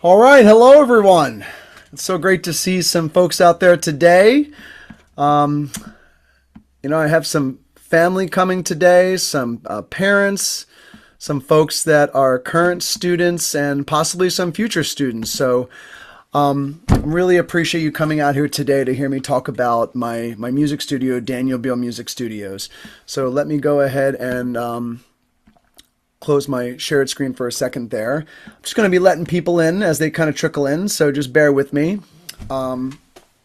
All right, hello everyone. It's so great to see some folks out there today. Um, I have some family coming today, some parents, some folks that are current students, and possibly some future students. So I really appreciate you coming out here today to hear me talk about my music studio, Daniel Beal Music Studios. So let me go ahead and close my shared screen for a second there. I'm just going to be letting people in as they kind of trickle in, so just bear with me.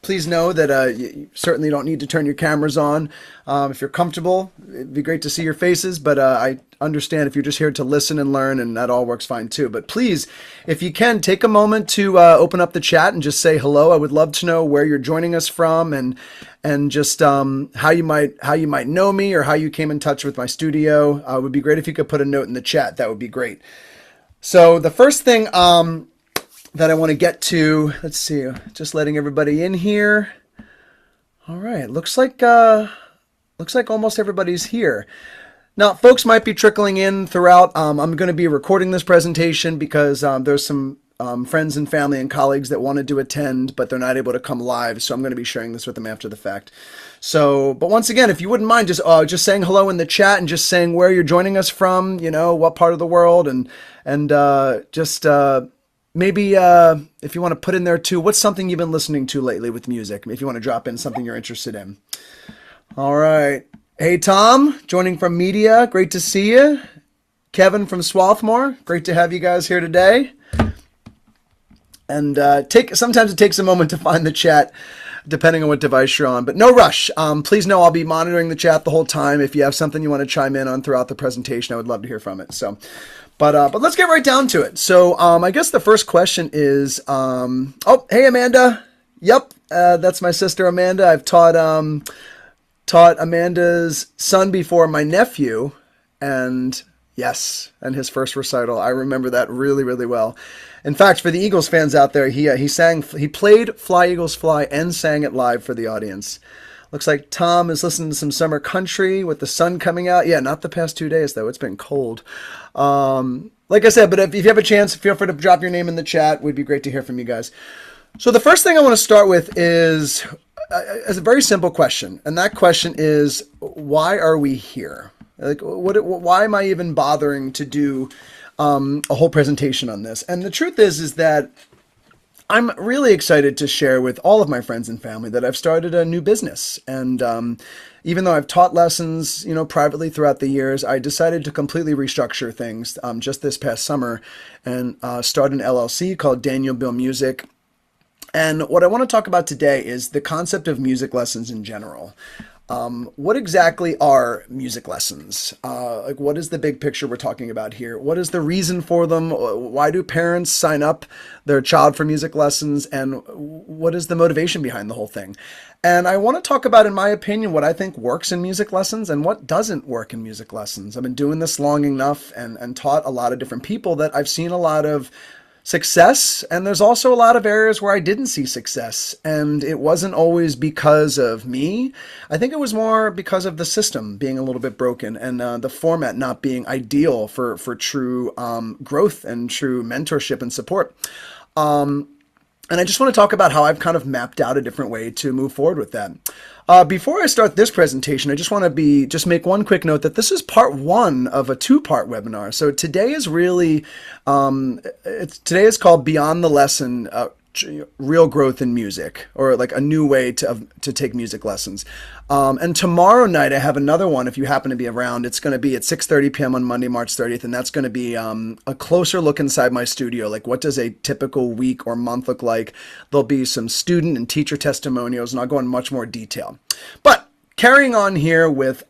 Please know that you certainly don't need to turn your cameras on. If you're comfortable, it'd be great to see your faces, but I understand if you're just here to listen and learn, and that all works fine too. But please, if you can, take a moment to open up the chat and just say hello. I would love to know where you're joining us from, and just how you might know me or how you came in touch with my studio. It would be great if you could put a note in the chat. That would be great. So the first thing that I want to get to, let's see, just letting everybody in here. All right, looks like almost everybody's here. Now, folks might be trickling in throughout. I'm going to be recording this presentation because there's some friends and family and colleagues that wanted to attend, but they're not able to come live. So I'm going to be sharing this with them after the fact. So, but once again, if you wouldn't mind just saying hello in the chat and just saying where you're joining us from, what part of the world, and just maybe if you want to put in there too, what's something you've been listening to lately with music? If you want to drop in something you're interested in. All right. Hey, Tom, joining from media. Great to see you. Kevin from Swarthmore. Great to have you guys here today. And sometimes it takes a moment to find the chat, depending on what device you're on. But no rush. Please know I'll be monitoring the chat the whole time. If you have something you want to chime in on throughout the presentation, I would love to hear from it. So, but let's get right down to it. So I guess the first question is, oh, hey, Amanda. Yep, that's my sister, Amanda. I've taught Amanda's son before, my nephew, and yes, and his first recital. I remember that really, really well. In fact, for the Eagles fans out there, he played Fly Eagles Fly and sang it live for the audience. Looks like Tom is listening to some summer country with the sun coming out. Yeah, not the past 2 days though. It's been cold. Like I said, but if you have a chance, feel free to drop your name in the chat. It would be great to hear from you guys. So the first thing I want to start with is a very simple question, and that question is, why are we here? Why am I even bothering to do a whole presentation on this? And the truth is that I'm really excited to share with all of my friends and family that I've started a new business. And even though I've taught lessons, privately throughout the years, I decided to completely restructure things just this past summer and start an LLC called Daniel Beal Music. And what I want to talk about today is the concept of music lessons in general. What exactly are music lessons? What is the big picture we're talking about here? What is the reason for them? Why do parents sign up their child for music lessons? And what is the motivation behind the whole thing? And I want to talk about, in my opinion, what I think works in music lessons and what doesn't work in music lessons. I've been doing this long enough and taught a lot of different people that I've seen a lot of success, and there's also a lot of areas where I didn't see success, and it wasn't always because of me. I think it was more because of the system being a little bit broken and the format not being ideal for true growth and true mentorship and support. And I just want to talk about how I've kind of mapped out a different way to move forward with that. Before I start this presentation, I just want to make one quick note that this is part one of a two-part webinar. So today is really, today is called Beyond the Lesson, Real Growth in Music, or like a new way to take music lessons. And tomorrow night I have another one. If you happen to be around, it's going to be at 6:30 p.m. on Monday, March 30th, and that's going to be a closer look inside my studio. Like, what does a typical week or month look like? There'll be some student and teacher testimonials, and I'll go in much more detail. But carrying on here with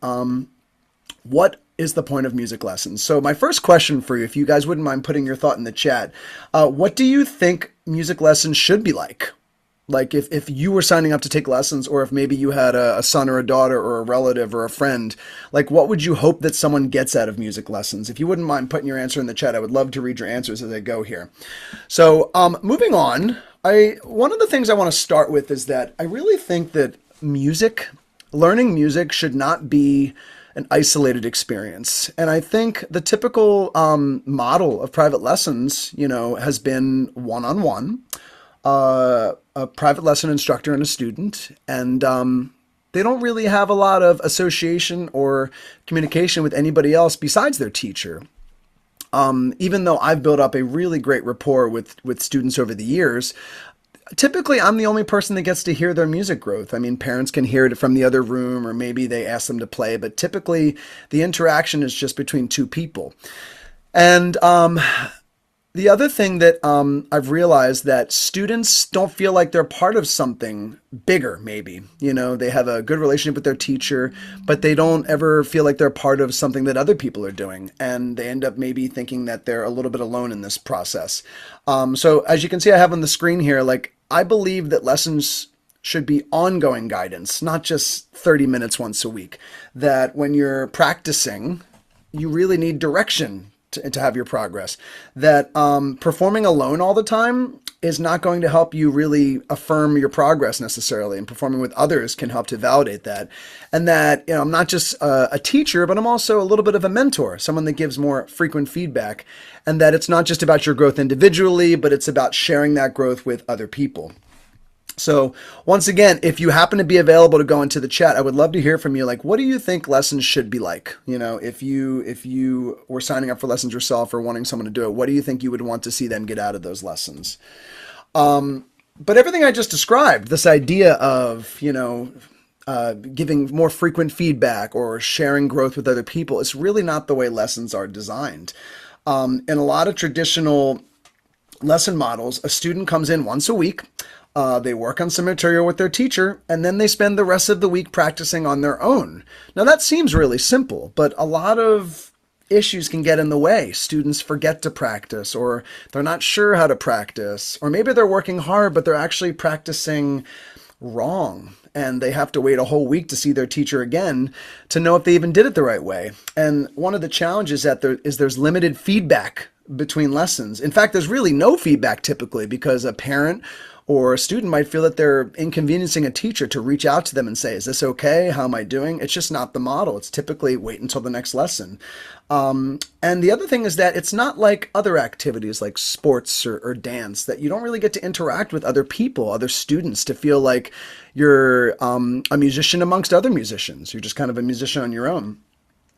what is the point of music lessons? So my first question for you, if you guys wouldn't mind putting your thought in the chat, what do you think music lessons should be like? Like if you were signing up to take lessons, or if maybe you had a son or a daughter or a relative or a friend, like what would you hope that someone gets out of music lessons? If you wouldn't mind putting your answer in the chat, I would love to read your answers as I go here. So moving on, one of the things I want to start with is that I really think that learning music should not be an isolated experience. And I think the typical model of private lessons, has been one-on-one, a private lesson instructor and a student, and they don't really have a lot of association or communication with anybody else besides their teacher. Even though I've built up a really great rapport with students over the years, typically I'm the only person that gets to hear their music growth. I mean, parents can hear it from the other room, or maybe they ask them to play, but typically the interaction is just between two people. And the other thing that I've realized, that students don't feel like they're part of something bigger, maybe. They have a good relationship with their teacher, but they don't ever feel like they're part of something that other people are doing. And they end up maybe thinking that they're a little bit alone in this process. So as you can see, I have on the screen here, I believe that lessons should be ongoing guidance, not just 30 minutes once a week. That when you're practicing, you really need direction to have your progress. That performing alone all the time is not going to help you really affirm your progress necessarily, and performing with others can help to validate that. And that, I'm not just a teacher, but I'm also a little bit of a mentor, someone that gives more frequent feedback, and that it's not just about your growth individually, but it's about sharing that growth with other people. So once again, if you happen to be available to go into the chat, I would love to hear from you. What do you think lessons should be like? If you were signing up for lessons yourself or wanting someone to do it, what do you think you would want to see them get out of those lessons? But everything I just described, this idea of, giving more frequent feedback or sharing growth with other people, is really not the way lessons are designed. In a lot of traditional lesson models, a student comes in once a week. They work on some material with their teacher, and then they spend the rest of the week practicing on their own. Now that seems really simple, but a lot of issues can get in the way. Students forget to practice, or they're not sure how to practice, or maybe they're working hard, but they're actually practicing wrong. And they have to wait a whole week to see their teacher again to know if they even did it the right way. And one of the challenges there's limited feedback between lessons. In fact, there's really no feedback typically, because a parent or a student might feel that they're inconveniencing a teacher to reach out to them and say, is this okay? How am I doing? It's just not the model. It's typically wait until the next lesson. And the other thing is that it's not like other activities like sports or dance, that you don't really get to interact with other people, other students, to feel like you're a musician amongst other musicians. You're just kind of a musician on your own.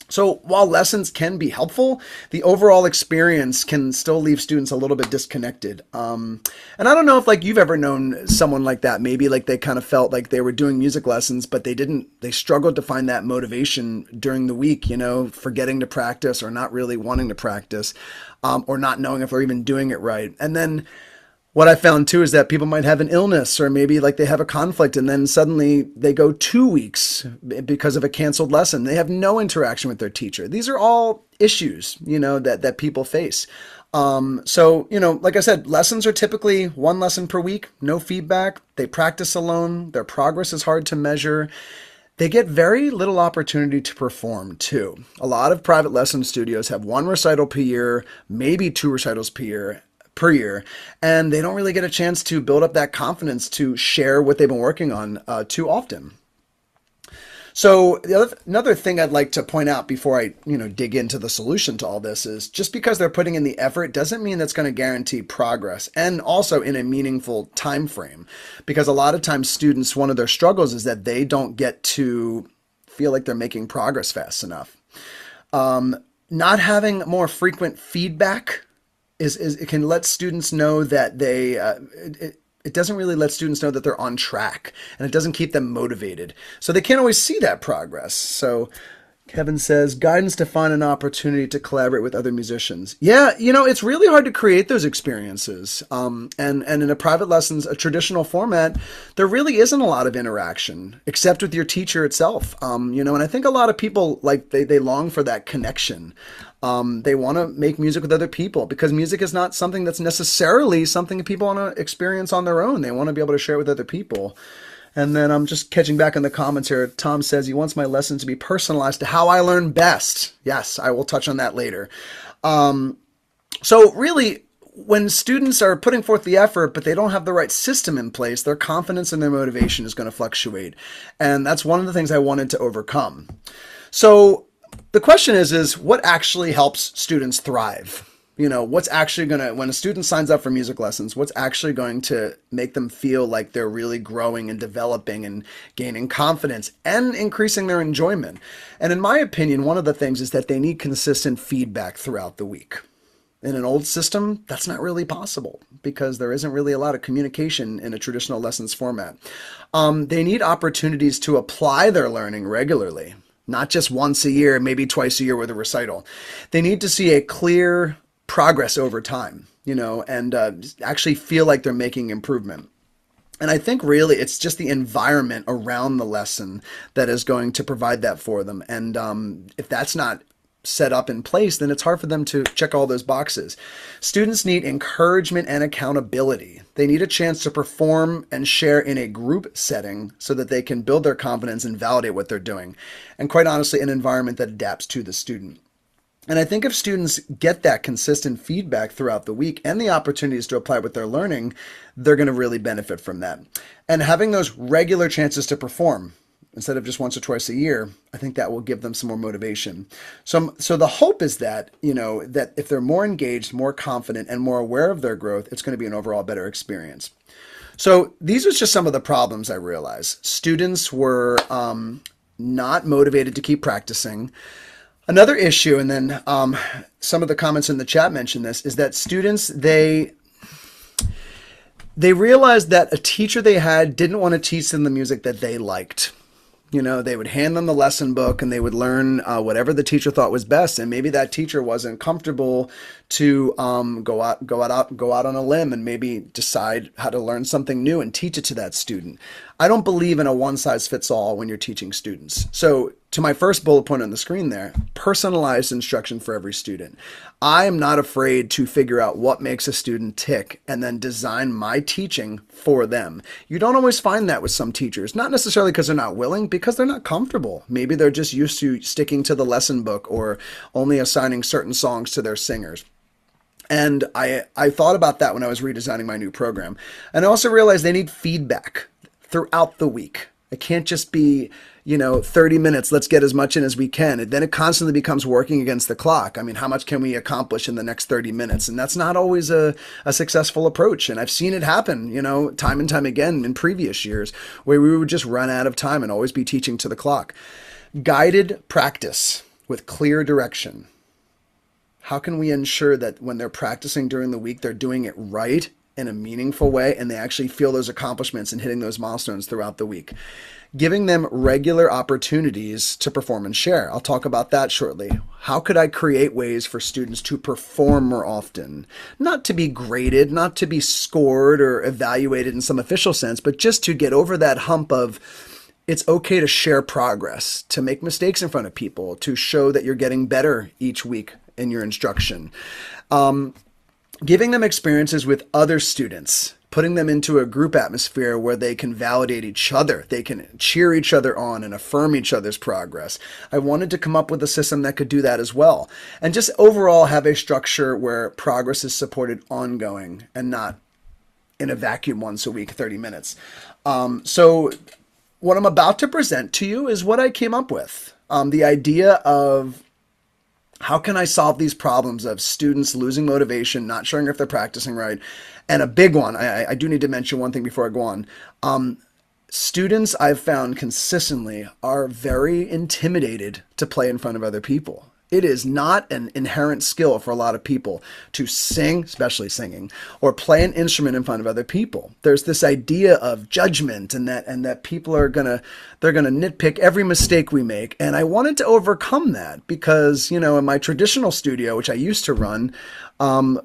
So while lessons can be helpful, the overall experience can still leave students a little bit disconnected. And I don't know if you've ever known someone like that. Maybe they kind of felt like they were doing music lessons, but they struggled to find that motivation during the week, forgetting to practice or not really wanting to practice, or not knowing if they're even doing it right. And then what I found too is that people might have an illness, or maybe they have a conflict, and then suddenly they go 2 weeks because of a canceled lesson. They have no interaction with their teacher. These are all issues, that people face. So, like I said, lessons are typically one lesson per week, no feedback. They practice alone. Their progress is hard to measure. They get very little opportunity to perform too. A lot of private lesson studios have one recital per year, maybe 2 recitals per year, and they don't really get a chance to build up that confidence to share what they've been working on too often. So another thing I'd like to point out before I dig into the solution to all this is, just because they're putting in the effort doesn't mean that's going to guarantee progress, and also in a meaningful time frame. Because a lot of times students, one of their struggles is that they don't get to feel like they're making progress fast enough. Not having more frequent feedback it can let students know that it doesn't really let students know that they're on track, and it doesn't keep them motivated. So they can't always see that progress. So Kevin says, guidance to find an opportunity to collaborate with other musicians. Yeah, it's really hard to create those experiences. And in a private lessons, a traditional format, there really isn't a lot of interaction except with your teacher itself. And I think a lot of people, they long for that connection. They want to make music with other people, because music is not something that's necessarily something that people want to experience on their own. They want to be able to share with other people. And then I'm just catching back on the comments here. Tom says he wants my lesson to be personalized to how I learn best. Yes, I will touch on that later. So really, when students are putting forth the effort, but they don't have the right system in place, their confidence and their motivation is going to fluctuate. And that's one of the things I wanted to overcome. So the question is what actually helps students thrive? What's actually going to, when a student signs up for music lessons, what's actually going to make them feel like they're really growing and developing and gaining confidence and increasing their enjoyment? And in my opinion, one of the things is that they need consistent feedback throughout the week. In an old system, that's not really possible because there isn't really a lot of communication in a traditional lessons format. They need opportunities to apply their learning regularly, not just once a year, maybe twice a year with a recital. They need to see a clear progress over time, and actually feel like they're making improvement. And I think really it's just the environment around the lesson that is going to provide that for them. And if that's not set up in place, then it's hard for them to check all those boxes. Students need encouragement and accountability. They need a chance to perform and share in a group setting so that they can build their confidence and validate what they're doing. And quite honestly, an environment that adapts to the student. And I think if students get that consistent feedback throughout the week and the opportunities to apply what they're learning, they're going to really benefit from that. And having those regular chances to perform instead of just once or twice a year, I think that will give them some more motivation. So the hope is that, that if they're more engaged, more confident, and more aware of their growth, it's going to be an overall better experience. So these are just some of the problems I realized. Students were not motivated to keep practicing. Another issue, and then some of the comments in the chat mentioned this, is that students, they realized that a teacher they had didn't want to teach them the music that they liked. They would hand them the lesson book and they would learn whatever the teacher thought was best. And maybe that teacher wasn't comfortable to go out on a limb and maybe decide how to learn something new and teach it to that student. I don't believe in a one-size-fits-all when you're teaching students. So to my first bullet point on the screen there, personalized instruction for every student. I am not afraid to figure out what makes a student tick and then design my teaching for them. You don't always find that with some teachers, not necessarily because they're not willing, because they're not comfortable. Maybe they're just used to sticking to the lesson book or only assigning certain songs to their singers. And I thought about that when I was redesigning my new program. And I also realized they need feedback throughout the week. It can't just be, 30 minutes, let's get as much in as we can. And then it constantly becomes working against the clock. I mean, how much can we accomplish in the next 30 minutes? And that's not always a successful approach. And I've seen it happen, time and time again in previous years where we would just run out of time and always be teaching to the clock. Guided practice with clear direction. How can we ensure that when they're practicing during the week, they're doing it right in a meaningful way and they actually feel those accomplishments and hitting those milestones throughout the week? Giving them regular opportunities to perform and share. I'll talk about that shortly. How could I create ways for students to perform more often? Not to be graded, not to be scored or evaluated in some official sense, but just to get over that hump of it's okay to share progress, to make mistakes in front of people, to show that you're getting better each week in your instruction. Giving them experiences with other students, putting them into a group atmosphere where they can validate each other, they can cheer each other on and affirm each other's progress. I wanted to come up with a system that could do that as well. And just overall have a structure where progress is supported ongoing and not in a vacuum once a week, 30 minutes. So what I'm about to present to you is what I came up with. The idea of how can I solve these problems of students losing motivation, not sure if they're practicing right? And a big one, I do need to mention one thing before I go on. Students I've found consistently are very intimidated to play in front of other people. It is not an inherent skill for a lot of people to sing, especially singing, or play an instrument in front of other people. There's this idea of judgment and that people are gonna nitpick every mistake we make. And I wanted to overcome that because, in my traditional studio, which I used to run,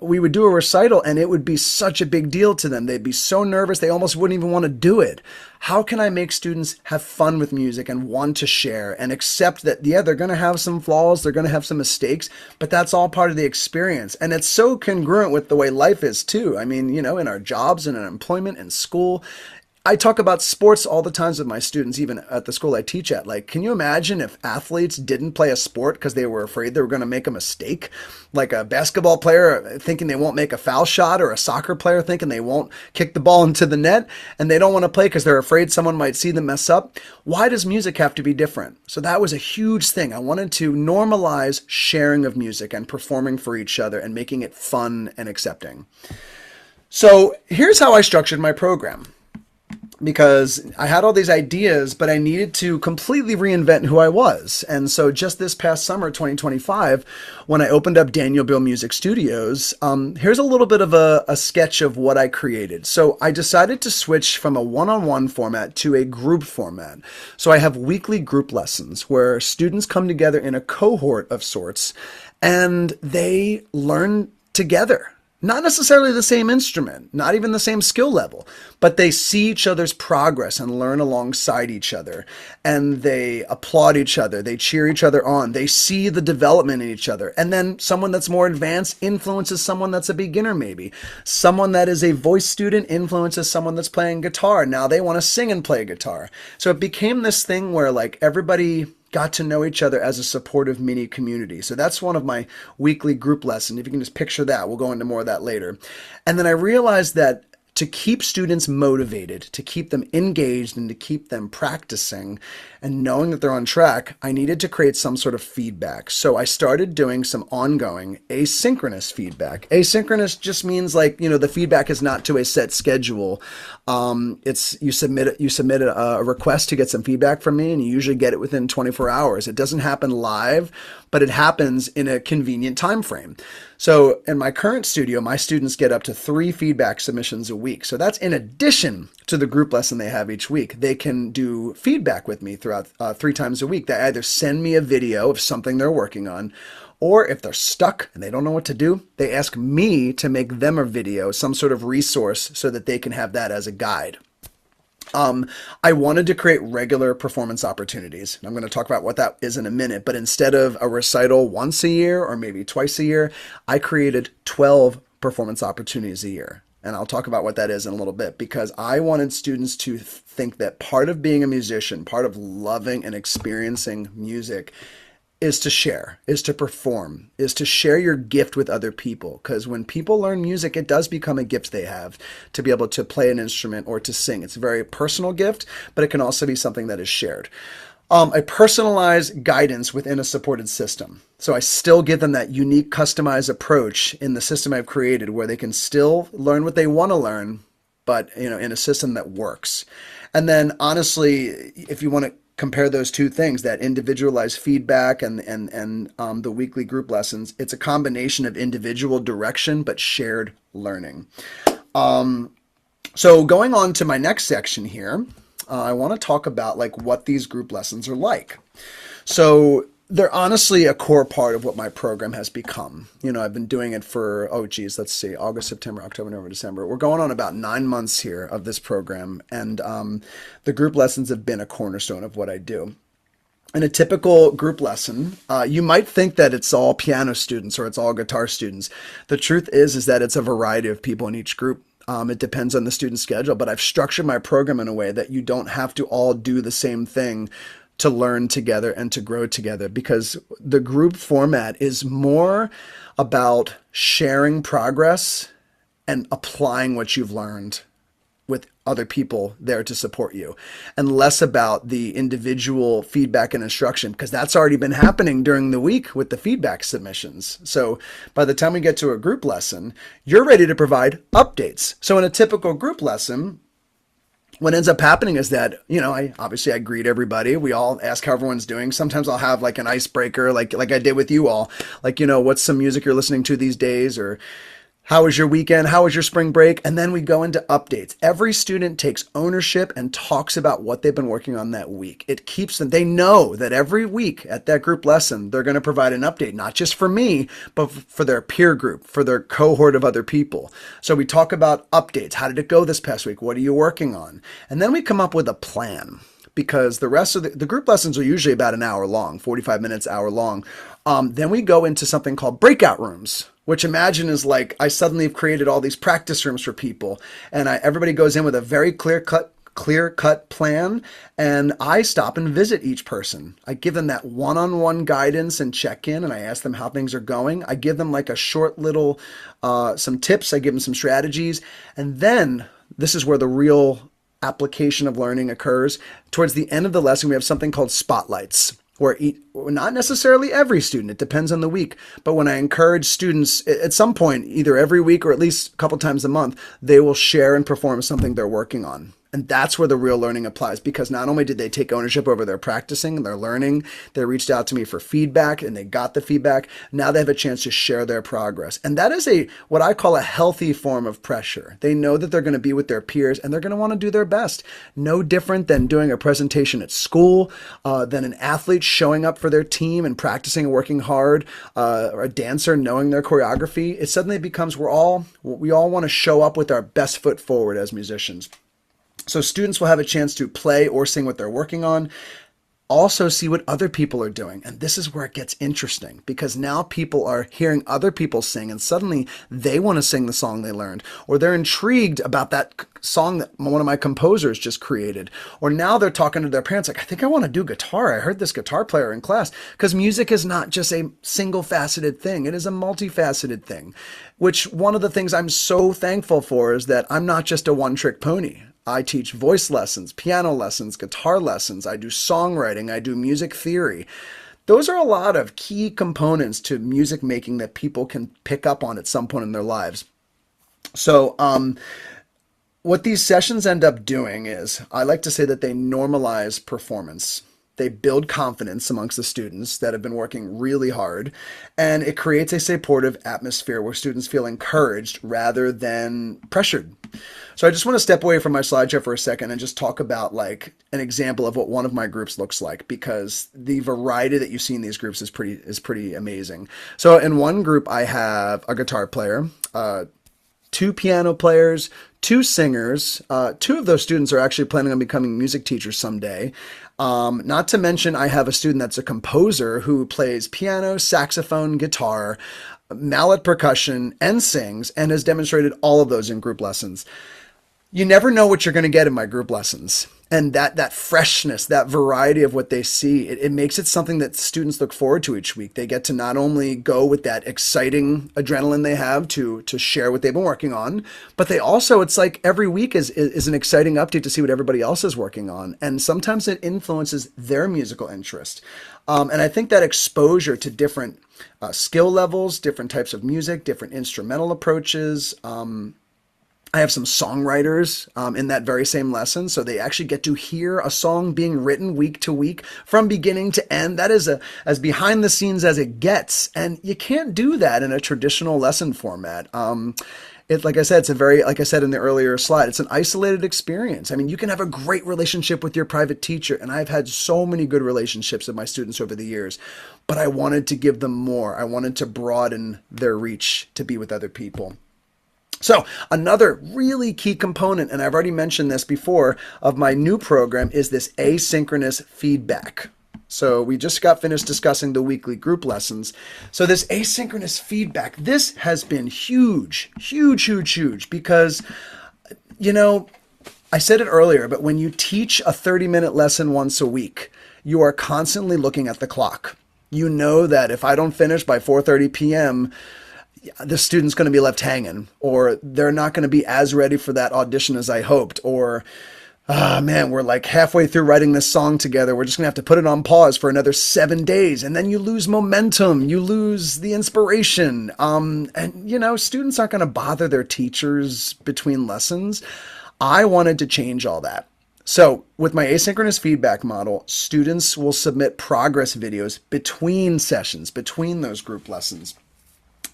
we would do a recital and it would be such a big deal to them. They'd be so nervous, they almost wouldn't even want to do it. How can I make students have fun with music and want to share and accept that, yeah, they're going to have some flaws, they're going to have some mistakes, but that's all part of the experience. And it's so congruent with the way life is too. I mean, in our jobs and in our employment and school, I talk about sports all the times with my students, even at the school I teach at. Like, can you imagine if athletes didn't play a sport because they were afraid they were going to make a mistake? Like a basketball player thinking they won't make a foul shot, or a soccer player thinking they won't kick the ball into the net, and they don't want to play because they're afraid someone might see them mess up. Why does music have to be different? So that was a huge thing. I wanted to normalize sharing of music and performing for each other and making it fun and accepting. So here's how I structured my program, because I had all these ideas, but I needed to completely reinvent who I was. And so just this past summer, 2025, when I opened up Daniel Bill Music Studios, here's a little bit of a sketch of what I created. So I decided to switch from a one-on-one format to a group format. So I have weekly group lessons where students come together in a cohort of sorts, and they learn together. Not necessarily the same instrument, not even the same skill level, but they see each other's progress and learn alongside each other. And they applaud each other. They cheer each other on. They see the development in each other. And then someone that's more advanced influences someone that's a beginner maybe. Someone that is a voice student influences someone that's playing guitar. Now they want to sing and play guitar. So it became this thing where like everybody got to know each other as a supportive mini community. So that's one of my weekly group lessons. If you can just picture that, we'll go into more of that later. And then I realized that to keep students motivated, to keep them engaged, and to keep them practicing and knowing that they're on track, I needed to create some sort of feedback. So I started doing some ongoing asynchronous feedback. Asynchronous just means like, the feedback is not to a set schedule. It's you submit a request to get some feedback from me, and you usually get it within 24 hours. It doesn't happen live, but it happens in a convenient time frame. So in my current studio, my students get up to 3 feedback submissions a week. So that's in addition to the group lesson they have each week. They can do feedback with me throughout 3 times a week. They either send me a video of something they're working on, or if they're stuck and they don't know what to do, they ask me to make them a video, some sort of resource, so that they can have that as a guide. I wanted to create regular performance opportunities. I'm going to talk about what that is in a minute, but instead of a recital once a year or maybe twice a year, I created 12 performance opportunities a year. And I'll talk about what that is in a little bit, because I wanted students to think that part of being a musician, part of loving and experiencing music, is to share, is to perform, is to share your gift with other people. Because when people learn music, it does become a gift they have to be able to play an instrument or to sing. It's a very personal gift, but it can also be something that is shared. I personalize guidance within a supported system. So I still give them that unique, customized approach in the system I've created, where they can still learn what they want to learn, but in a system that works. And then honestly, if you want to compare those two things, that individualized feedback and the weekly group lessons, it's a combination of individual direction but shared learning. So going on to my next section here, I want to talk about like what these group lessons are like. So they're honestly a core part of what my program has become. I've been doing it for, let's see, August, September, October, November, December. We're going on about 9 months here of this program. And the group lessons have been a cornerstone of what I do. In a typical group lesson, you might think that it's all piano students or it's all guitar students. The truth is that it's a variety of people in each group. It depends on the student schedule, but I've structured my program in a way that you don't have to all do the same thing to learn together and to grow together, because the group format is more about sharing progress and applying what you've learned with other people there to support you, and less about the individual feedback and instruction, because that's already been happening during the week with the feedback submissions. So by the time we get to a group lesson, you're ready to provide updates. So in a typical group lesson, what ends up happening is that, I greet everybody. We all ask how everyone's doing. Sometimes I'll have like an icebreaker, like I did with you all, like, what's some music you're listening to these days, or how was your weekend? How was your spring break? And then we go into updates. Every student takes ownership and talks about what they've been working on that week. It keeps them, they know that every week at that group lesson, they're going to provide an update, not just for me, but for their peer group, for their cohort of other people. So we talk about updates. How did it go this past week? What are you working on? And then we come up with a plan, because the rest of the group lessons are usually about an hour long, 45 minutes, hour long. Then we go into something called breakout rooms, which imagine is like I suddenly have created all these practice rooms for people, and everybody goes in with a very clear-cut clear-cut plan, and I stop and visit each person. I give them that one-on-one guidance and check-in, and I ask them how things are going. I give them like a short little, some tips. I give them some strategies, and then this is where the real application of learning occurs. Towards the end of the lesson, we have something called spotlights, where not necessarily every student, it depends on the week, but when I encourage students at some point, either every week or at least a couple times a month, they will share and perform something they're working on. And that's where the real learning applies, because not only did they take ownership over their practicing and their learning, they reached out to me for feedback and they got the feedback. Now they have a chance to share their progress. And that is what I call a healthy form of pressure. They know that they're going to be with their peers and they're going to want to do their best. No different than doing a presentation at school, than an athlete showing up for their team and practicing and working hard, or a dancer knowing their choreography. It suddenly becomes we all want to show up with our best foot forward as musicians. So students will have a chance to play or sing what they're working on, also see what other people are doing. And this is where it gets interesting, because now people are hearing other people sing and suddenly they want to sing the song they learned, or they're intrigued about that song that one of my composers just created. Or now they're talking to their parents like, I think I want to do guitar. I heard this guitar player in class. Because music is not just a single faceted thing. It is a multifaceted thing, which one of the things I'm so thankful for is that I'm not just a one-trick pony. I teach voice lessons, piano lessons, guitar lessons. I do songwriting. I do music theory. Those are a lot of key components to music making that people can pick up on at some point in their lives. So what these sessions end up doing is, I like to say that they normalize performance. They build confidence amongst the students that have been working really hard, and it creates a supportive atmosphere where students feel encouraged rather than pressured. So I just want to step away from my slideshow for a second and just talk about like an example of what one of my groups looks like, because the variety that you see in these groups is pretty amazing. So in one group, I have a guitar player, 2 piano players, 2 singers. 2 of those students are actually planning on becoming music teachers someday. Not to mention, I have a student that's a composer who plays piano, saxophone, guitar, mallet percussion, and sings, and has demonstrated all of those in group lessons. You never know what you're going to get in my group lessons. And that freshness, that variety of what they see, it makes it something that students look forward to each week. They get to not only go with that exciting adrenaline they have to share what they've been working on, but they also, it's like every week is an exciting update to see what everybody else is working on. And sometimes it influences their musical interest. And I think that exposure to different skill levels, different types of music, different instrumental approaches, I have some songwriters in that very same lesson, so they actually get to hear a song being written week to week from beginning to end. That is as behind the scenes as it gets, and you can't do that in a traditional lesson format. Like I said, like I said in the earlier slide, it's an isolated experience. I mean, you can have a great relationship with your private teacher, and I've had so many good relationships with my students over the years, but I wanted to give them more. I wanted to broaden their reach to be with other people. So another really key component, and I've already mentioned this before, of my new program is this asynchronous feedback. So we just got finished discussing the weekly group lessons. So this asynchronous feedback, this has been huge, huge, huge, huge, because, you know, I said it earlier, but when you teach a 30-minute lesson once a week, you are constantly looking at the clock. You know that if I don't finish by 4:30 p.m., the student's going to be left hanging, or they're not going to be as ready for that audition as I hoped, or, man, we're like halfway through writing this song together. We're just going to have to put it on pause for another 7 days. And then you lose momentum. You lose the inspiration. And, you know, students aren't going to bother their teachers between lessons. I wanted to change all that. So with my asynchronous feedback model, students will submit progress videos between sessions, between those group lessons.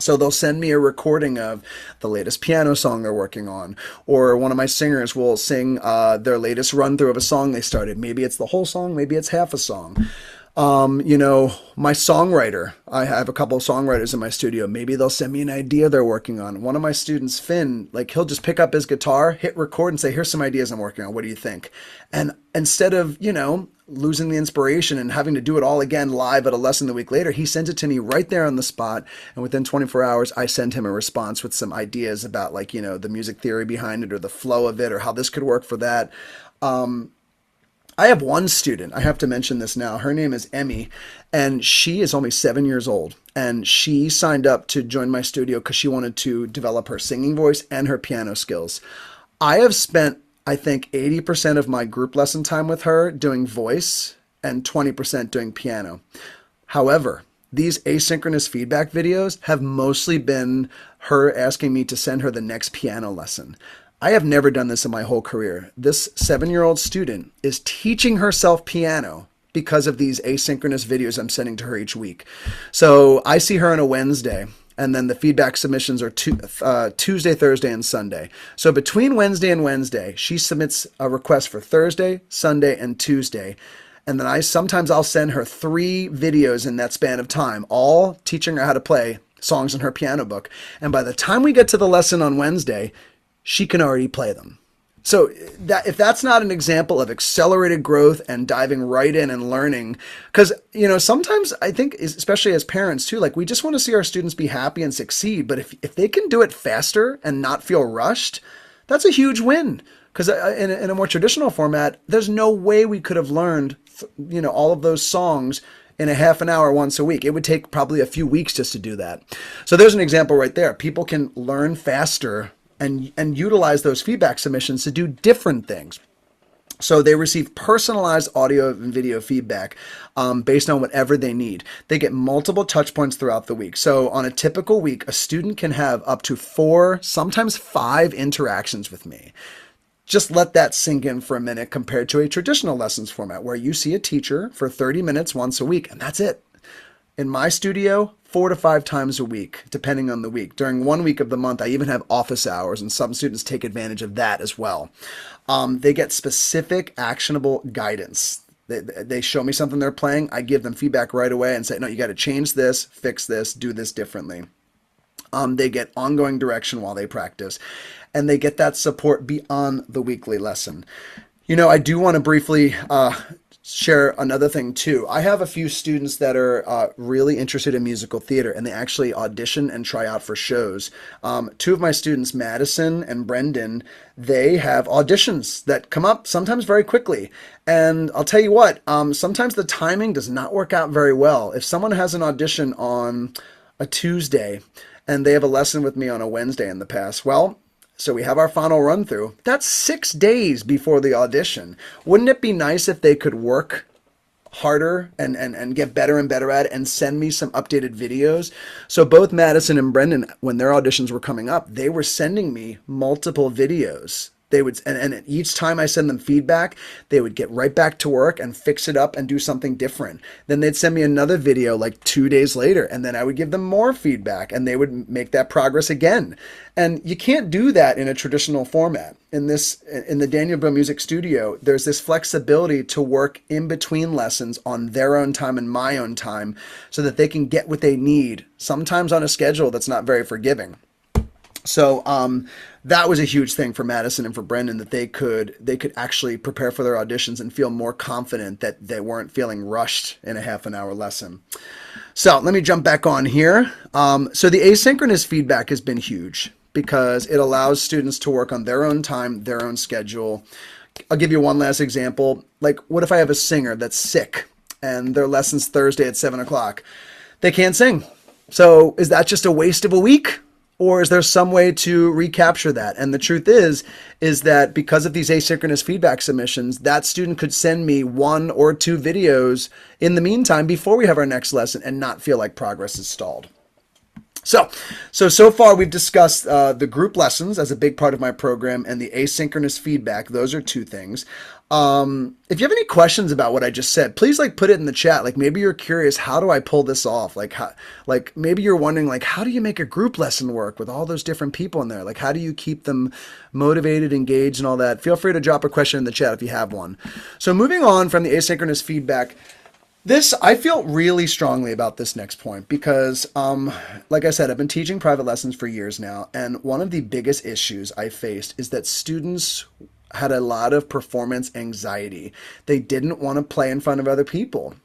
So they'll send me a recording of the latest piano song they're working on, or one of my singers will sing their latest run through of a song they started. Maybe it's the whole song, maybe it's half a song. You know, my songwriter, I have a couple of songwriters in my studio. Maybe they'll send me an idea they're working on. One of my students, Finn, like he'll just pick up his guitar, hit record and say, here's some ideas I'm working on. What do you think? And instead of, you know, losing the inspiration and having to do it all again live at a lesson the week later, he sends it to me right there on the spot. And within 24 hours, I send him a response with some ideas about, like, you know, the music theory behind it, or the flow of it, or how this could work for that. I have one student, I have to mention this now. Her name is Emmy, and she is only 7 years old. And she signed up to join my studio because she wanted to develop her singing voice and her piano skills. I have spent, I think, 80% of my group lesson time with her doing voice and 20% doing piano. However, these asynchronous feedback videos have mostly been her asking me to send her the next piano lesson. I have never done this in my whole career. This 7-year-old student is teaching herself piano because of these asynchronous videos I'm sending to her each week. So I see her on a Wednesday, and then the feedback submissions are Tuesday, Thursday, and Sunday. So between Wednesday and Wednesday, she submits a request for Thursday, Sunday, and Tuesday. And then sometimes I'll send her 3 videos in that span of time, all teaching her how to play songs in her piano book. And by the time we get to the lesson on Wednesday, she can already play them. So that, if that's not an example of accelerated growth and diving right in and learning, because, sometimes I think, especially as parents too, like we just want to see our students be happy and succeed. But if they can do it faster and not feel rushed, that's a huge win. Because in a more traditional format, there's no way we could have learned, all of those songs in a half an hour once a week. It would take probably a few weeks just to do that. So there's an example right there. People can learn faster and utilize those feedback submissions to do different things. So they receive personalized audio and video feedback based on whatever they need. They get multiple touch points throughout the week. So on a typical week, a student can have up to 4, sometimes 5 interactions with me. Just let that sink in for a minute compared to a traditional lessons format where you see a teacher for 30 minutes once a week, and that's it. In my studio, 4 to 5 times a week, depending on the week. During one week of the month, I even have office hours, and some students take advantage of that as well. They get specific, actionable guidance. They show me something they're playing. I give them feedback right away and say, no, you got to change this, fix this, do this differently. They get ongoing direction while they practice, and they get that support beyond the weekly lesson. I do want to briefly share another thing too. I have a few students that are really interested in musical theater, and they actually audition and try out for shows. 2 of my students, Madison and Brendan, they have auditions that come up sometimes very quickly. And I'll tell you what, sometimes the timing does not work out very well. If someone has an audition on a Tuesday and they have a lesson with me on a Wednesday in the past, well, so we have our final run through. That's 6 days before the audition. Wouldn't it be nice if they could work harder and get better and better at it and send me some updated videos? So both Madison and Brendan, when their auditions were coming up, they were sending me multiple videos. They would, and each time I send them feedback, they would get right back to work and fix it up and do something different. Then they'd send me another video like 2 days later, and then I would give them more feedback, and they would make that progress again. And you can't do that in a traditional format. In the Daniel Bow Music Studio, there's this flexibility to work in between lessons on their own time and my own time so that they can get what they need, sometimes on a schedule that's not very forgiving. So that was a huge thing for Madison and for Brendan, that they could actually prepare for their auditions and feel more confident that they weren't feeling rushed in a half an hour lesson. So let me jump back on here. So the asynchronous feedback has been huge because it allows students to work on their own time, their own schedule. I'll give you one last example. Like, what if I have a singer that's sick and their lesson's Thursday at 7 o'clock? They can't sing. So is that just a waste of a week? Or is there some way to recapture that? And the truth is that because of these asynchronous feedback submissions, that student could send me 1 or 2 videos in the meantime before we have our next lesson and not feel like progress is stalled. So far we've discussed the group lessons as a big part of my program and the asynchronous feedback. Those are 2 things. If you have any questions about what I just said, please put it in the chat. Maybe you're curious, how do I pull this off? Maybe you're wondering, how do you make a group lesson work with all those different people in there? How do you keep them motivated, engaged, and all that? Feel free to drop a question in the chat if you have one. So moving on from the asynchronous feedback, I feel really strongly about this next point because, like I said, I've been teaching private lessons for years now, and one of the biggest issues I faced is that students had a lot of performance anxiety. They didn't want to play in front of other people.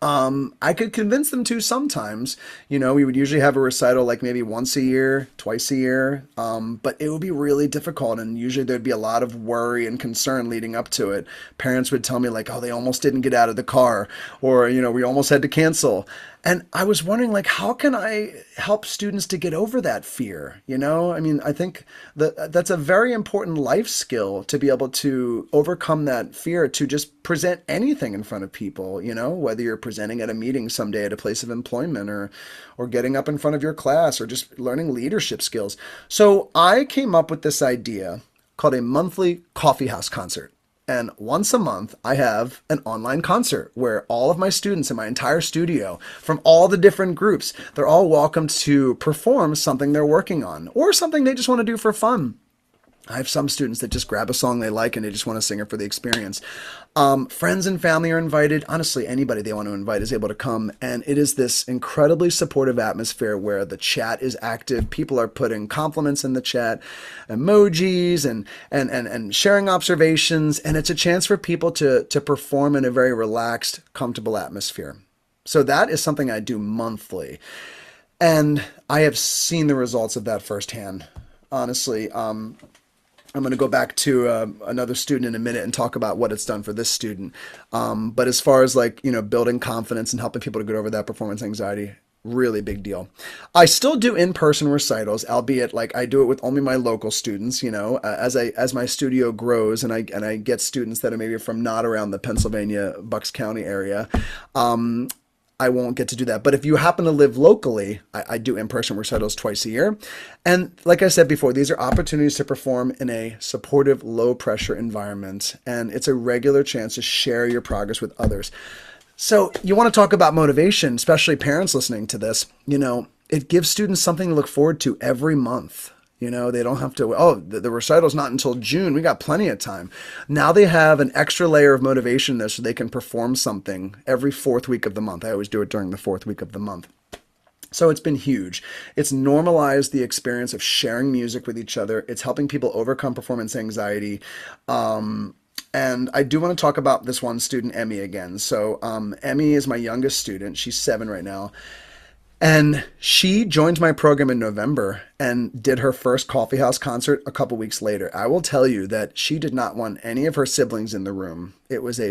I could convince them to sometimes. You know, we would usually have a recital like maybe once a year, twice a year, but it would be really difficult. And usually there'd be a lot of worry and concern leading up to it. Parents would tell me, like, oh, they almost didn't get out of the car, or, you know, we almost had to cancel. And I was wondering, like, how can I help students to get over that fear? You know, I mean, I think that that's a very important life skill to be able to overcome that fear, to just present anything in front of people, you know, whether you're presenting at a meeting someday at a place of employment, or getting up in front of your class, or just learning leadership skills. So I came up with this idea called a monthly coffee house concert. And once a month, I have an online concert where all of my students in my entire studio from all the different groups, they're all welcome to perform something they're working on or something they just want to do for fun. I have some students that just grab a song they like and they just want to sing it for the experience. Friends and family are invited. Honestly, anybody they want to invite is able to come. And it is this incredibly supportive atmosphere where the chat is active. People are putting compliments in the chat, emojis, and sharing observations. And it's a chance for people to perform in a very relaxed, comfortable atmosphere. So that is something I do monthly. And I have seen the results of that firsthand. Honestly, I'm going to go back to another student in a minute and talk about what it's done for this student. But as far as, like, you know, building confidence and helping people to get over that performance anxiety, really big deal. I still do in-person recitals, albeit like I do it with only my local students. You know, as my studio grows and I get students that are maybe from not around the Pennsylvania Bucks County area. I won't get to do that. But if you happen to live locally, I do in-person recitals twice a year. And like I said before, these are opportunities to perform in a supportive, low-pressure environment. And it's a regular chance to share your progress with others. So you want to talk about motivation, especially parents listening to this. You know, it gives students something to look forward to every month. You know, they don't have to, oh, the recital's not until June. We got plenty of time. Now they have an extra layer of motivation there so they can perform something every fourth week of the month. I always do it during the fourth week of the month. So it's been huge. It's normalized the experience of sharing music with each other. It's helping people overcome performance anxiety. And I do want to talk about this one student, Emmy, again. So Emmy is my youngest student. She's 7 right now. And she joined my program in November and did her first coffee house concert a couple weeks later. I will tell you that she did not want any of her siblings in the room. It was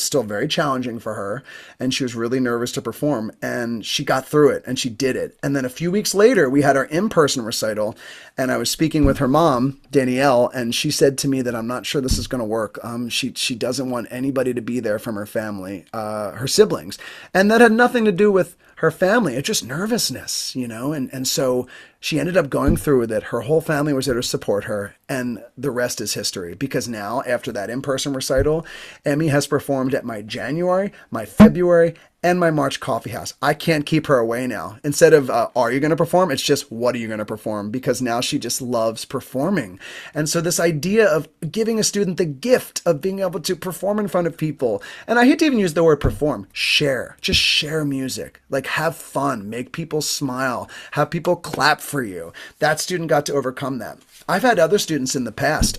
still very challenging for her, and she was really nervous to perform, and she got through it and she did it. And then a few weeks later, we had our in-person recital, and I was speaking with her mom, Danielle, and she said to me that I'm not sure this is going to work. She doesn't want anybody to be there from her family, her siblings. And that had nothing to do with her family. It's just nervousness, you know? And so she ended up going through with it. Her whole family was there to support her, and the rest is history. Because now, after that in-person recital, Emmy has performed at my January, my February, and my March coffee house. I can't keep her away now. Instead of, are you going to perform? It's just, what are you going to perform? Because now she just loves performing. And so this idea of giving a student the gift of being able to perform in front of people, and I hate to even use the word perform, share, just share music, like have fun, make people smile, have people clap for you. That student got to overcome that. I've had other students in the past,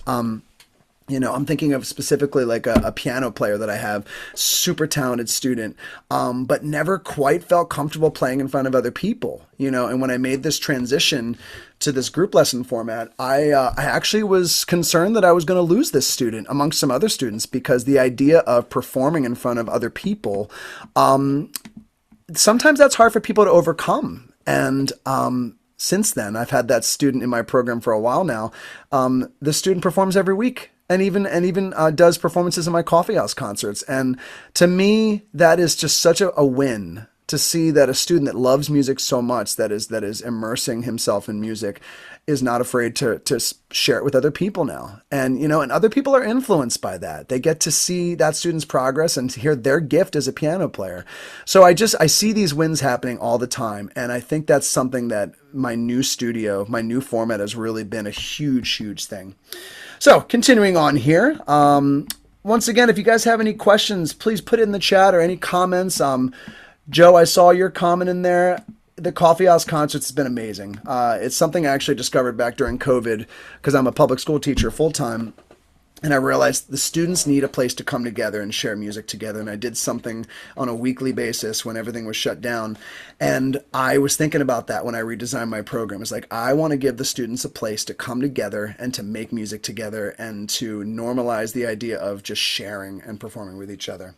you know, I'm thinking of specifically like a piano player that I have, super talented student, but never quite felt comfortable playing in front of other people, you know. And when I made this transition to this group lesson format, I actually was concerned that I was going to lose this student amongst some other students, because the idea of performing in front of other people, sometimes that's hard for people to overcome. And since then, I've had that student in my program for a while now. The student performs every week. And even does performances in my coffee house concerts. And to me, that is just such a win, to see that a student that loves music so much, that is immersing himself in music, is not afraid to share it with other people now. And, you know, and other people are influenced by that. They get to see that student's progress and to hear their gift as a piano player. So I see these wins happening all the time. And I think that's something that my new studio, my new format, has really been a huge, huge thing. So continuing on here, once again, if you guys have any questions, please put it in the chat, or any comments. Joe, I saw your comment in there. The coffee house concerts has been amazing. It's something I actually discovered back during COVID, because I'm a public school teacher full time. And I realized the students need a place to come together and share music together. And I did something on a weekly basis when everything was shut down. And I was thinking about that when I redesigned my program. It's like, I want to give the students a place to come together and to make music together and to normalize the idea of just sharing and performing with each other.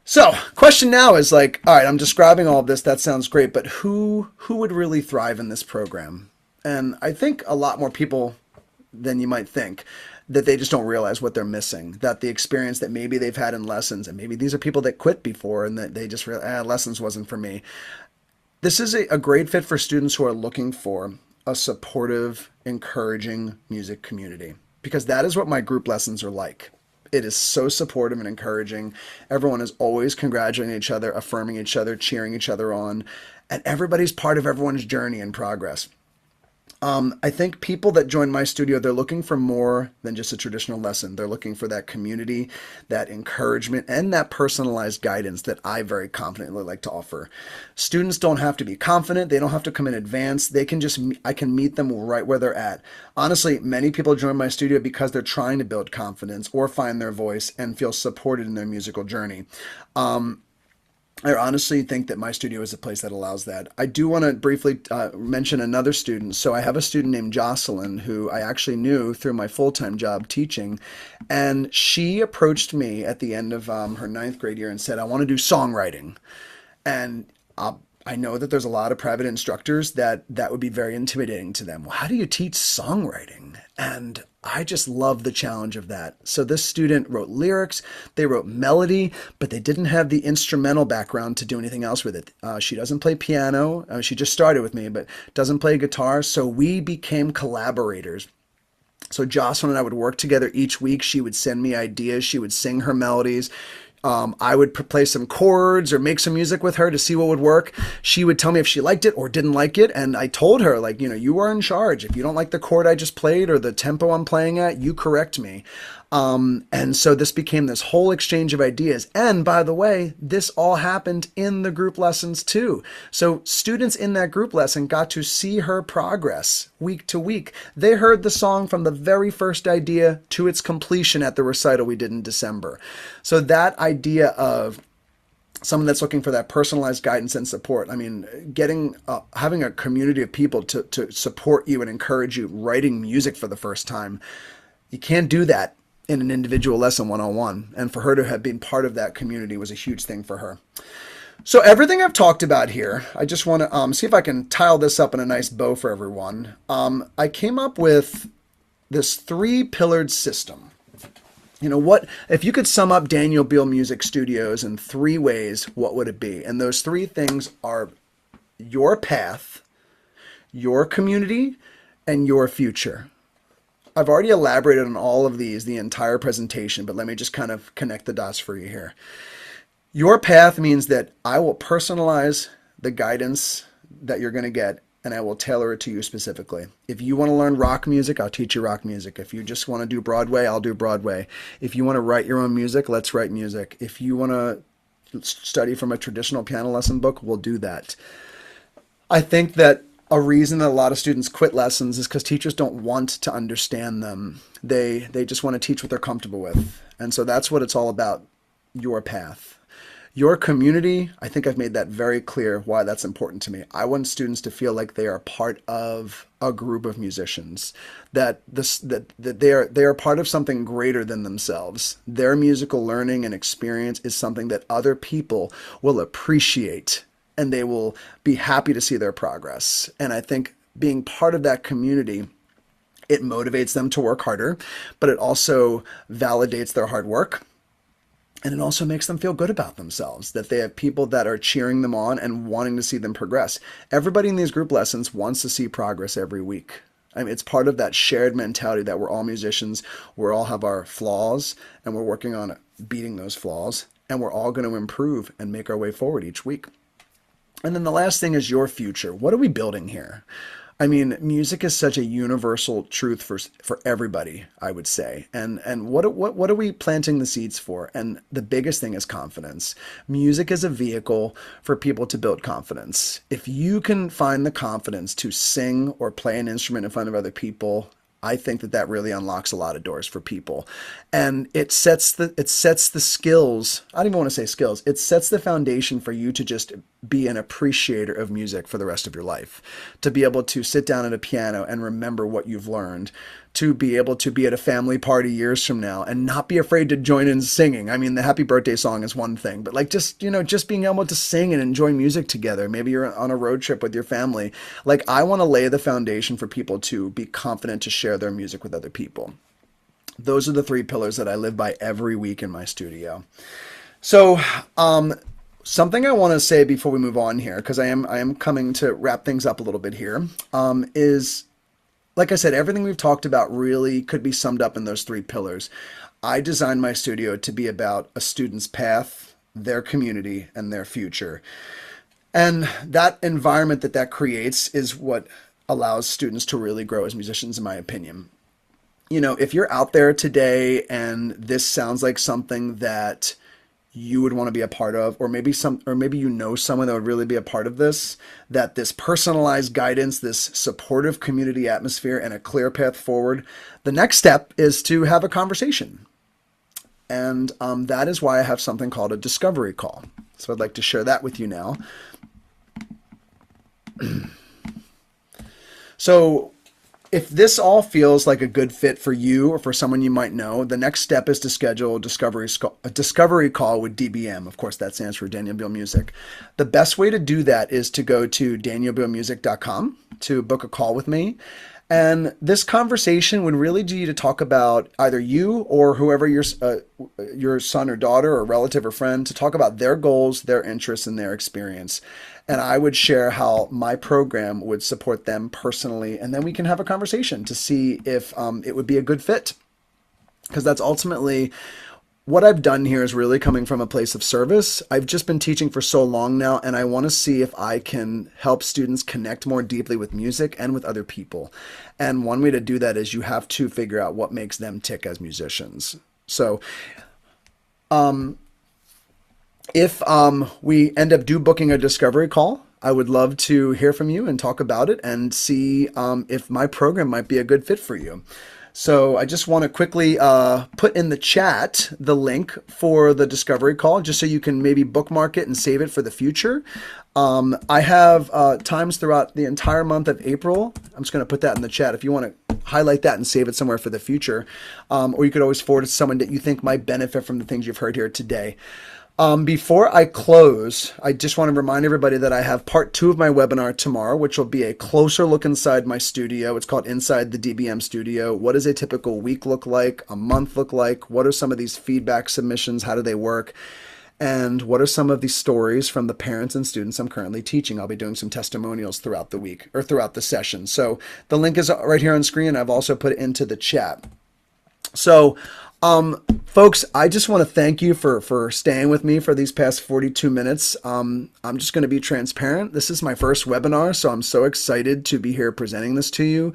So, question now is like, all right, I'm describing all of this. That sounds great, but who would really thrive in this program? And I think a lot more people than you might think, that they just don't realize what they're missing, that the experience that maybe they've had in lessons, and maybe these are people that quit before and that they just realize, lessons wasn't for me. This is a great fit for students who are looking for a supportive, encouraging music community, because that is what my group lessons are like. It is so supportive and encouraging. Everyone is always congratulating each other, affirming each other, cheering each other on, and everybody's part of everyone's journey and progress. I think people that join my studio, they're looking for more than just a traditional lesson. They're looking for that community, that encouragement, and that personalized guidance that I very confidently like to offer. Students don't have to be confident. They don't have to come in advance. I can meet them right where they're at. Honestly, many people join my studio because they're trying to build confidence or find their voice and feel supported in their musical journey. I honestly think that my studio is a place that allows that. I do want to briefly mention another student. So I have a student named Jocelyn who I actually knew through my full-time job teaching. And she approached me at the end of her ninth grade year and said, I want to do songwriting. And I know that there's a lot of private instructors that would be very intimidating to them. Well, how do you teach songwriting? And I just love the challenge of that. So this student wrote lyrics, they wrote melody, but they didn't have the instrumental background to do anything else with it. She doesn't play piano. She just started with me, but doesn't play guitar. So we became collaborators. So Jocelyn and I would work together each week. She would send me ideas. She would sing her melodies. I would play some chords or make some music with her to see what would work. She would tell me if she liked it or didn't like it. And I told her, like, you are in charge. If you don't like the chord I just played or the tempo I'm playing at, you correct me. And so this became this whole exchange of ideas. And by the way, this all happened in the group lessons too. So students in that group lesson got to see her progress week to week. They heard the song from the very first idea to its completion at the recital we did in December. So that idea of someone that's looking for that personalized guidance and support. I mean, having a community of people to support you and encourage you writing music for the first time, you can't do that in an individual lesson one-on-one. And for her to have been part of that community was a huge thing for her. So everything I've talked about here, I just want to see if I can tile this up in a nice bow for everyone. I came up with this 3-pillared system. What if you could sum up Daniel Beal Music Studios in 3 ways, what would it be? And those 3 things are your path, your community, and your future. I've already elaborated on all of these the entire presentation, but let me just kind of connect the dots for you here. Your path means that I will personalize the guidance that you're going to get, and I will tailor it to you specifically. If you want to learn rock music, I'll teach you rock music. If you just want to do Broadway, I'll do Broadway. If you want to write your own music, let's write music. If you want to study from a traditional piano lesson book, we'll do that. I think that a reason that a lot of students quit lessons is because teachers don't want to understand them. They just want to teach what they're comfortable with. And so that's what it's all about, your path. Your community, I think I've made that very clear why that's important to me. I want students to feel like they are part of a group of musicians, that they are part of something greater than themselves. Their musical learning and experience is something that other people will appreciate, and they will be happy to see their progress. And I think being part of that community, it motivates them to work harder, but it also validates their hard work. And it also makes them feel good about themselves, that they have people that are cheering them on and wanting to see them progress. Everybody in these group lessons wants to see progress every week. I mean, it's part of that shared mentality that we're all musicians, we all have our flaws, and we're working on beating those flaws, and we're all going to improve and make our way forward each week. And then the last thing is your future. What are we building here? I mean, music is such a universal truth for everybody, I would say. And what are we planting the seeds for? And the biggest thing is confidence. Music is a vehicle for people to build confidence. If you can find the confidence to sing or play an instrument in front of other people, I think that that really unlocks a lot of doors for people. And it sets the skills. I don't even want to say skills. It sets the foundation for you to just be an appreciator of music for the rest of your life, to be able to sit down at a piano and remember what you've learned, to be able to be at a family party years from now and not be afraid to join in singing. I mean, the happy birthday song is one thing, but like just, just being able to sing and enjoy music together. Maybe you're on a road trip with your family. Like, I want to lay the foundation for people to be confident to share their music with other people. Those are the three pillars that I live by every week in my studio. So, something I want to say before we move on here, because I am coming to wrap things up a little bit here, is, like I said, everything we've talked about really could be summed up in those three pillars. I designed my studio to be about a student's path, their community, and their future. And that environment that creates is what allows students to really grow as musicians, in my opinion. If you're out there today and this sounds like something that you would want to be a part of, or maybe someone that would really be a part of this, that this personalized guidance, this supportive community atmosphere, and a clear path forward, the next step is to have a conversation. And that is why I have something called a discovery call. So I'd like to share that with you now. So if this all feels like a good fit for you or for someone you might know, the next step is to schedule a discovery call with DBM. Of course, that stands for Daniel Beal Music. The best way to do that is to go to danielbealmusic.com to book a call with me. And this conversation would really do you to talk about either you or whoever your son or daughter or relative or friend, to talk about their goals, their interests, and their experience. And I would share how my program would support them personally. And then we can have a conversation to see if it would be a good fit. Because that's ultimately what I've done here, is really coming from a place of service. I've just been teaching for so long now, and I want to see if I can help students connect more deeply with music and with other people. And one way to do that is you have to figure out what makes them tick as musicians. So, if we end up booking a discovery call, I would love to hear from you and talk about it and see if my program might be a good fit for you. So I just want to quickly put in the chat the link for the discovery call, just so you can maybe bookmark it and save it for the future. I have times throughout the entire month of April. I'm just going to put that in the chat if you want to highlight that and save it somewhere for the future. Or you could always forward it to someone that you think might benefit from the things you've heard here today. Before I close, I just want to remind everybody that I have part 2 of my webinar tomorrow, which will be a closer look inside my studio. It's called Inside the DBM Studio. What does a typical week look like? A month look like? What are some of these feedback submissions? How do they work? And what are some of these stories from the parents and students I'm currently teaching? I'll be doing some testimonials throughout the week or throughout the session. So the link is right here on screen. I've also put it into the chat. So, folks, I just want to thank you for staying with me for these past 42 minutes. I'm just going to be transparent. This is my first webinar, so I'm so excited to be here presenting this to you.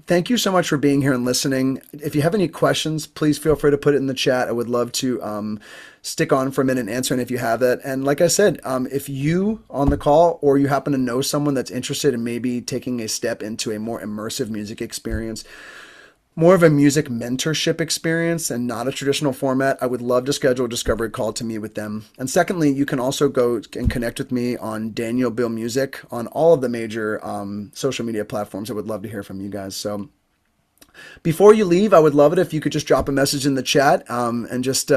Thank you so much for being here and listening. If you have any questions, please feel free to put it in the chat. I would love to stick on for a minute and answer, and if you have it. And like I said, if you on the call or you happen to know someone that's interested in maybe taking a step into a more immersive music experience, more of a music mentorship experience and not a traditional format, I would love to schedule a discovery call to meet with them. And secondly, you can also go and connect with me on Daniel Beal Music on all of the major social media platforms. I would love to hear from you guys. So before you leave, I would love it if you could just drop a message in the chat and just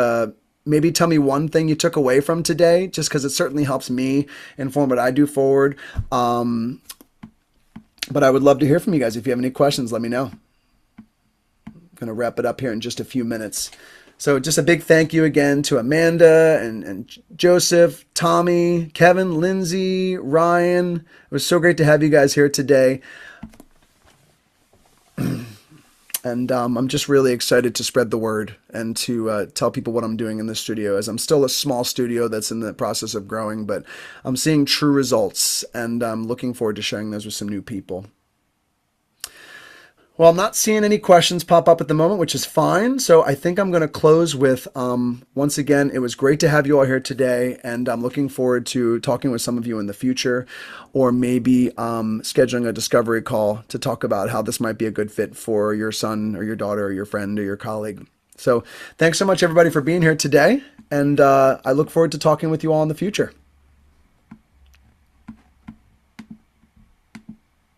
maybe tell me one thing you took away from today, just because it certainly helps me inform what I do forward. But I would love to hear from you guys. If you have any questions, let me know. Going to wrap it up here in just a few minutes. So just a big thank you again to Amanda and Joseph, Tommy, Kevin, Lindsay, Ryan. It was so great to have you guys here today. And I'm just really excited to spread the word and to tell people what I'm doing in the studio, as I'm still a small studio that's in the process of growing, but I'm seeing true results, and I'm looking forward to sharing those with some new people. Well, I'm not seeing any questions pop up at the moment, which is fine. So I think I'm going to close with once again, it was great to have you all here today, and I'm looking forward to talking with some of you in the future, or maybe scheduling a discovery call to talk about how this might be a good fit for your son or your daughter or your friend or your colleague. So thanks so much, everybody, for being here today, and I look forward to talking with you all in the future.